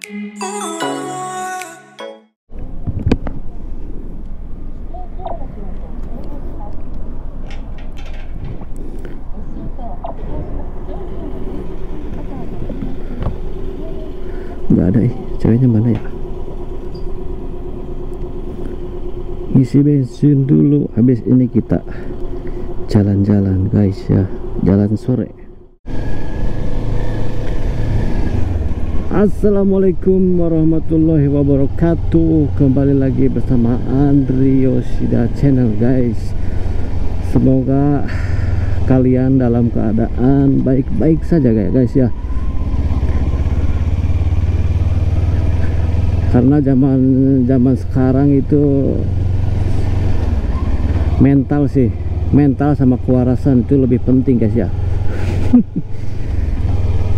Nggak ada ceweknya mana ya? Ngisi bensin dulu, habis ini kita jalan-jalan guys ya, jalan sore. Assalamualaikum warahmatullahi wabarakatuh. Kembali lagi bersama Andri Yoshida Channel guys. Semoga kalian dalam keadaan baik-baik saja guys ya. Karena zaman sekarang itu mental sama kewarasan itu lebih penting guys ya.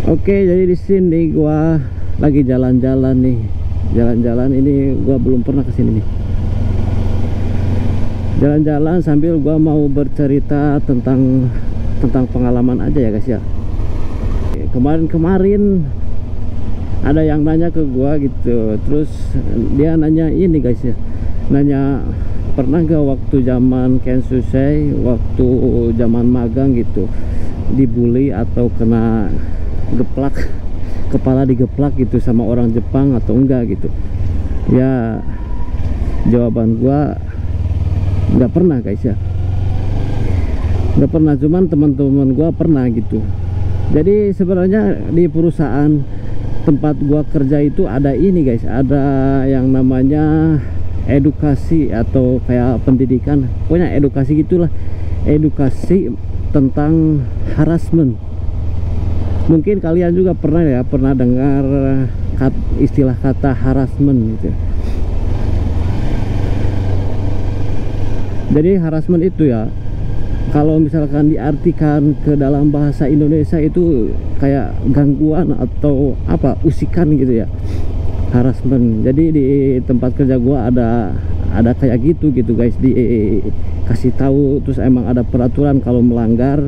Oke, jadi di sini gua lagi jalan-jalan nih. Jalan-jalan ini gua belum pernah kesini nih. Jalan-jalan sambil gua mau bercerita tentang pengalaman aja ya guys ya. Kemarin ada yang nanya ke gua gitu, terus dia nanya ini guys ya, nanya pernah gak waktu zaman Kensusei, waktu zaman magang gitu, dibully atau kena geplak, kepala digeplak gitu sama orang Jepang atau enggak gitu ya. Jawaban gua nggak pernah guys ya, nggak pernah, cuman teman-teman gua pernah gitu. Jadi sebenarnya di perusahaan tempat gua kerja itu ada ini guys, ada yang namanya edukasi atau kayak pendidikan, pokoknya edukasi gitulah, edukasi tentang harassment. Mungkin kalian juga pernah dengar istilah kata harassment gitu. Jadi harassment itu ya, kalau misalkan diartikan ke dalam bahasa Indonesia itu kayak gangguan atau apa, usikan gitu ya, harassment. Jadi di tempat kerja gua ada kayak gitu guys, dikasih tahu, terus emang ada peraturan kalau melanggar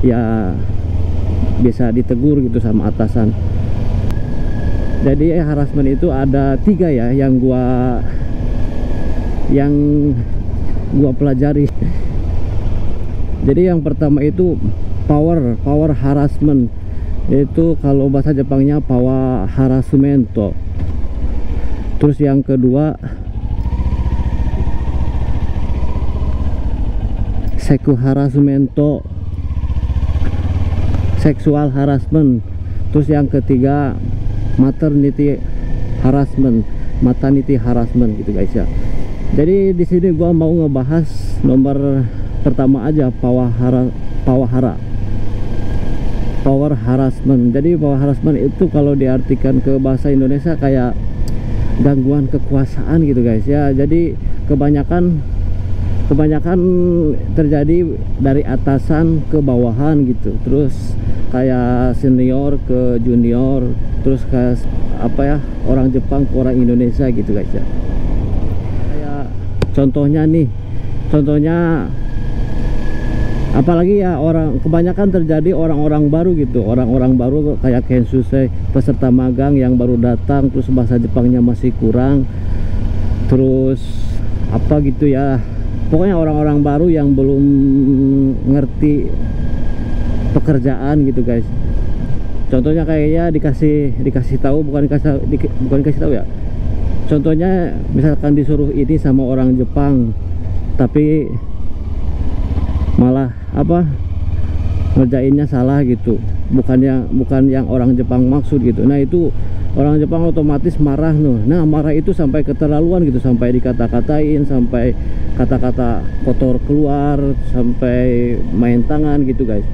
ya bisa ditegur gitu sama atasan. Jadi harassment itu ada 3 ya yang gua pelajari. Jadi yang pertama itu power harassment, itu kalau bahasa Jepangnya power harassment. Terus yang kedua seksual harassment. Terus yang ketiga maternity harassment gitu guys ya. Jadi di sini gua mau ngebahas nomor pertama aja, power harassment. Jadi power harassment itu kalau diartikan ke bahasa Indonesia kayak gangguan kekuasaan gitu guys ya. Jadi kebanyakan terjadi dari atasan ke bawahan gitu, terus kayak senior ke junior, terus kayak apa ya, orang Jepang ke orang Indonesia gitu guys ya. Kayak contohnya apalagi ya, kebanyakan terjadi orang-orang baru gitu, orang-orang baru kayak Kensusei, peserta magang yang baru datang, terus bahasa Jepangnya masih kurang, terus apa gitu ya, pokoknya orang-orang baru yang belum ngerti pekerjaan gitu guys. Contohnya kayaknya dikasih tahu, bukan dikasih tahu ya, contohnya misalkan disuruh ini sama orang Jepang tapi malah apa, ngerjainnya salah gitu, bukan yang orang Jepang maksud gitu. Nah itu orang Jepang otomatis marah noh. Nah marah itu sampai keterlaluan gitu, sampai dikata-katain, sampai kata-kata kotor keluar, sampai main tangan gitu guys.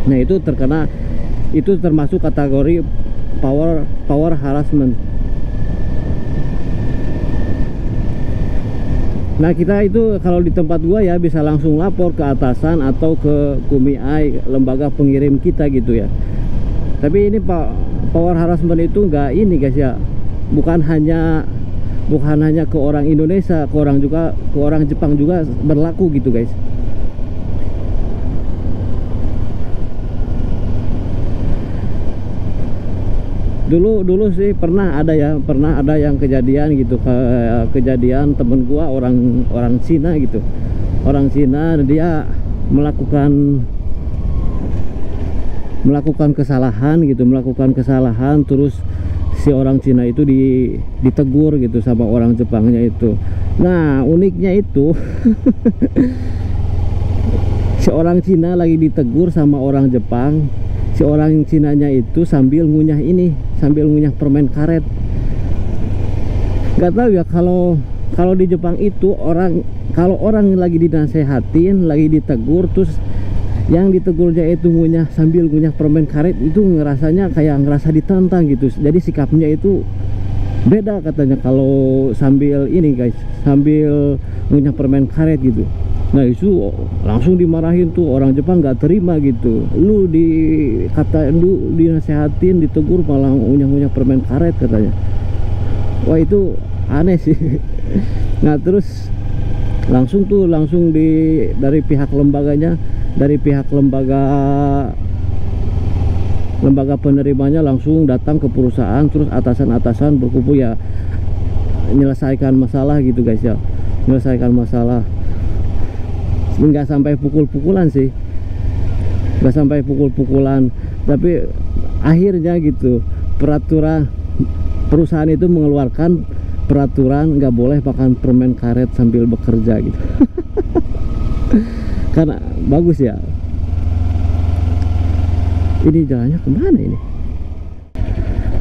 Nah itu termasuk kategori power harassment. Nah kita itu kalau di tempat gua ya bisa langsung lapor ke atasan atau ke KUMI, lembaga pengirim kita gitu ya. Tapi ini power harassment itu enggak ini guys ya, bukan hanya ke orang Indonesia, ke orang Jepang juga berlaku gitu guys. dulu sih pernah ada yang kejadian gitu, kejadian temen gua orang Cina gitu. Orang Cina, dia melakukan kesalahan terus si orang Cina itu ditegur gitu sama orang Jepangnya itu. Nah, uniknya itu si orang Cina lagi ditegur sama orang Jepang, si orang Cinanya itu sambil ngunyah permen karet. Gak tahu ya, kalau di Jepang itu kalau orang lagi dinasehatin, lagi ditegur, terus yang ditegurnya itu sambil ngunyah permen karet, itu ngerasanya kayak ngerasa ditantang gitu. Jadi sikapnya itu beda katanya kalau sambil ngunyah permen karet gitu. Nah, itu langsung dimarahin tuh orang Jepang, nggak terima gitu. Lu dinasehatin, ditegur, malah ngunyah permen karet katanya. Wah, itu aneh sih. Nah, terus langsung dari pihak lembaganya, dari pihak lembaga penerimanya langsung datang ke perusahaan, terus atasan berkumpul ya, menyelesaikan masalah gitu guys ya, menyelesaikan masalah. Nggak sampai pukul-pukulan sih, nggak sampai pukul-pukulan, tapi akhirnya gitu perusahaan itu mengeluarkan peraturan nggak boleh makan permen karet sambil bekerja gitu. Karena bagus ya. Ini jalannya kemana ini?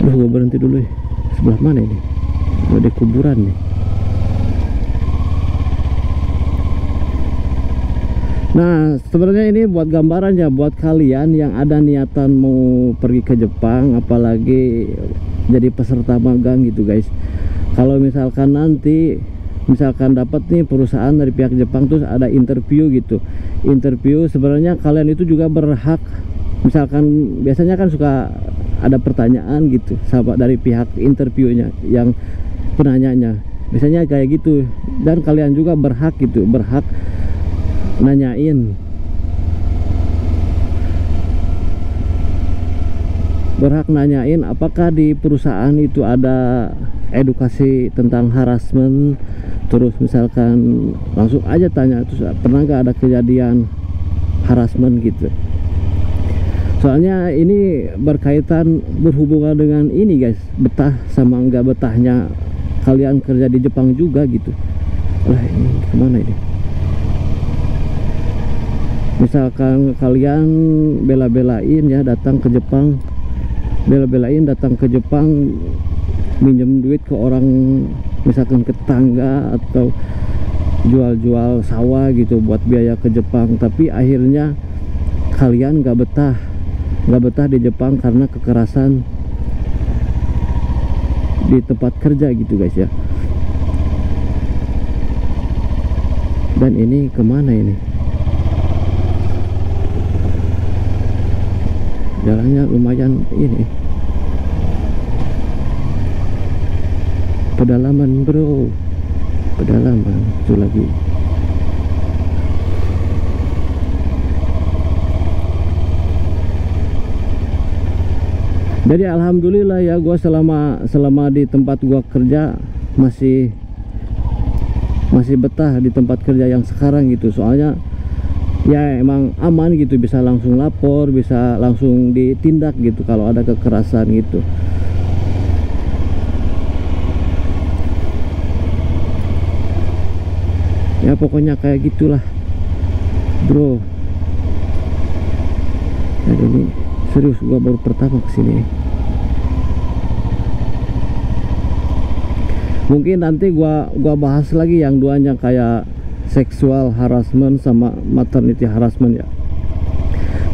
Duh, gue berhenti dulu ya. Sebelah mana ini? Ada kuburan nih. Nah, sebenarnya ini buat gambaran ya, buat kalian yang ada niatan mau pergi ke Jepang, apalagi jadi peserta magang gitu guys. Kalau misalkan nanti dapat nih perusahaan dari pihak Jepang, terus ada interview gitu. Interview, sebenarnya kalian itu juga berhak, misalkan biasanya kan suka ada pertanyaan gitu sama dari pihak interviewnya, yang penanyanya biasanya kayak gitu, dan kalian juga berhak gitu, berhak nanyain apakah di perusahaan itu ada edukasi tentang harassment. Terus misalkan langsung aja tanya, terus pernah nggak ada kejadian harassment gitu. Soalnya ini berhubungan dengan ini guys, betah sama nggak betahnya kalian kerja di Jepang juga gitu. Lah, ini kemana ini? Misalkan kalian bela-belain datang ke Jepang, minjem duit ke orang, misalkan ke tetangga, atau jual-jual sawah gitu buat biaya ke Jepang, tapi akhirnya kalian nggak betah di Jepang karena kekerasan di tempat kerja gitu guys ya. Dan ini kemana ini? Jalannya lumayan ini, pedalaman bro, pedalaman itu lagi. Jadi alhamdulillah ya, gua selama di tempat gua kerja masih betah di tempat kerja yang sekarang gitu. Soalnya ya emang aman gitu, bisa langsung lapor, bisa langsung ditindak gitu kalau ada kekerasan gitu. Ya pokoknya kayak gitulah bro. Dan ini serius, gua baru pertama kesini. Mungkin nanti gua bahas lagi yang duanya, kayak seksual harassment sama maternity harassment ya.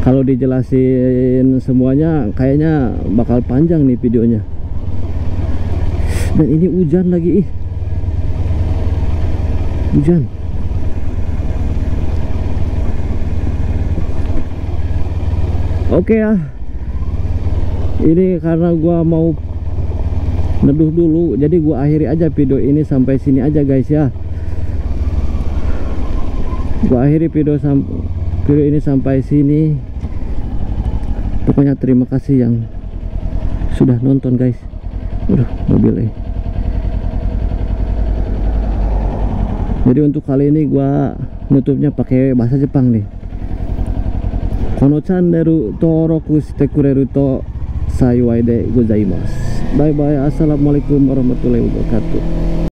Kalau dijelasin semuanya kayaknya bakal panjang nih videonya. Dan ini hujan lagi, hujan. Oke ya, ini karena gua mau neduh dulu, jadi gua akhiri aja video ini sampai sini aja guys ya. Gua akhiri video ini sampai sini. Pokoknya terima kasih yang sudah nonton guys. Udah mobil. Jadi untuk kali ini gua nutupnya pakai bahasa Jepang nih. Kono channel toroku shite kureru to saiwai de gozaimasu. Bye bye. Assalamualaikum warahmatullahi wabarakatuh.